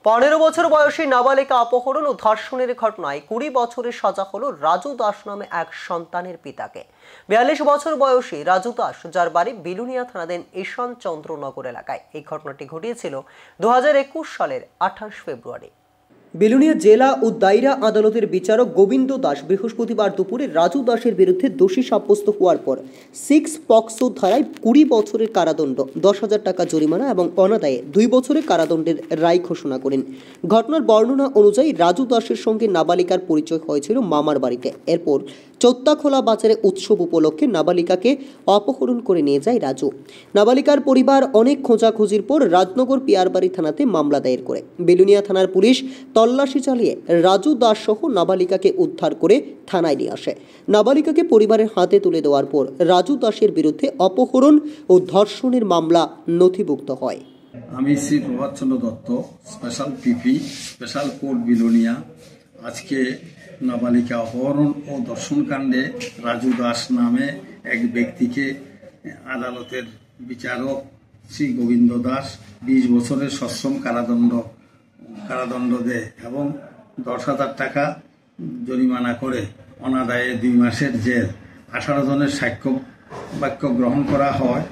15 বছর বয়সী নাবালিকা অপহরণ ও ধর্ষণের ঘটনায় 20 বছরের সাজা হলো রাজু দাস নামে এক সন্তানের পিতাকে। 42 বছর বয়সী রাজু দাস, যার বাড়ি বিলুনিয়া থানাধীন ঈশান চন্দ্রনগর এলাকায়, এই ঘটনাটি ঘটিয়েছিল 2021 সালের 28 ফেব্রুয়ারি। বিলুনিয়া জেলা ও দায়রা আদালতের বিচারক গোবিন্দ দাস বৃহস্পতিবার দুপুরে রাজু দাসের বিরুদ্ধে দোষী সাব্যস্ত হওয়ার পর 6 পক্সো ধারায় 20 বছরের কারাদণ্ড, 10,000 টাকা জরিমানা এবং অনাদায়ে 2 বছরের কারাদণ্ডের রায় ঘোষণা করেন। ঘটনার বর্ণনা অনুযায়ী রাজু দাসের সঙ্গে নাবালিকার পরিচয় হয়েছিল মামার বাড়িতে। এরপর চোত্তাখোলা বাজারে উৎসব উপলক্ষে নাবালিকাকে অপহরণ করে নিয়ে যায় রাজু। নাবালিকার পরিবার অনেক খোঁজাখুঁজির পর রাজনগর পিয়ারবাড়ি থানাতে মামলা দায়ের করে। বিলুনিয়া থানার পুলিশ তল্লাশি চালিয়ে রাজু দাস সহ নাবালিকাকে উদ্ধার করে থানায় নিয়ে আসে। নাবালিকাকে পরিবারের হাতে তুলে দেওয়ার পর রাজু দাসের বিরুদ্ধে অপহরণ ও ধর্ষণের মামলা নথিভুক্ত হয়। আমি Shri Prabhatchandra Dutta, special PP, special court Belonia. আজকে নাবালিকা অপহরণ ও ধর্ষণ কাণ্ডে রাজু দাস নামে এক ব্যক্তিকে আদালতের বিচারক শ্রী গোবিন্দ দাস 20 বছরের সশ্রম কারাদণ্ড দেয় এবং 10,000 টাকা জরিমানা করে অনাদায়ে 2 মাসের জেল, 18 জনের সাক্ষ্য বাক্য গ্রহণ করা হয়।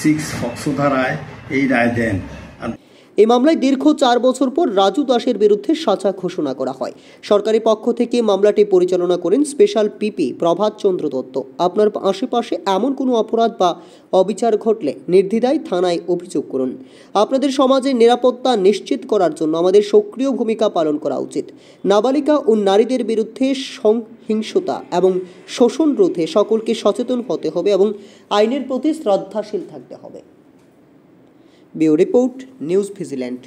6 পক্সো ধারায় এই রায় দেন। এই মামলায় দীর্ঘ 4 বছর পর রাজু দাসের বিরুদ্ধে সাজা ঘোষণা করা হয়। সরকারি পক্ষ থেকে মামলাটি পরিচালনা করেন স্পেশাল পিপি প্রভাতচন্দ্র দত্ত। আপনার আশেপাশে এমন কোনো অপরাধ বা অবিচার ঘটলে নির্দ্বিধায় থানায় অভিযোগ করুন। আপনাদের সমাজের নিরাপত্তা নিশ্চিত করার জন্য আমাদের সক্রিয় ভূমিকা পালন করা উচিত। নাবালিকা ও নারীদের বিরুদ্ধে সহিংসতা এবং শোষণ রোধে সকলকে সচেতন হতে হবে এবং আইনের প্রতি শ্রদ্ধাশীল থাকতে হবে। Bureau report, news vigilant.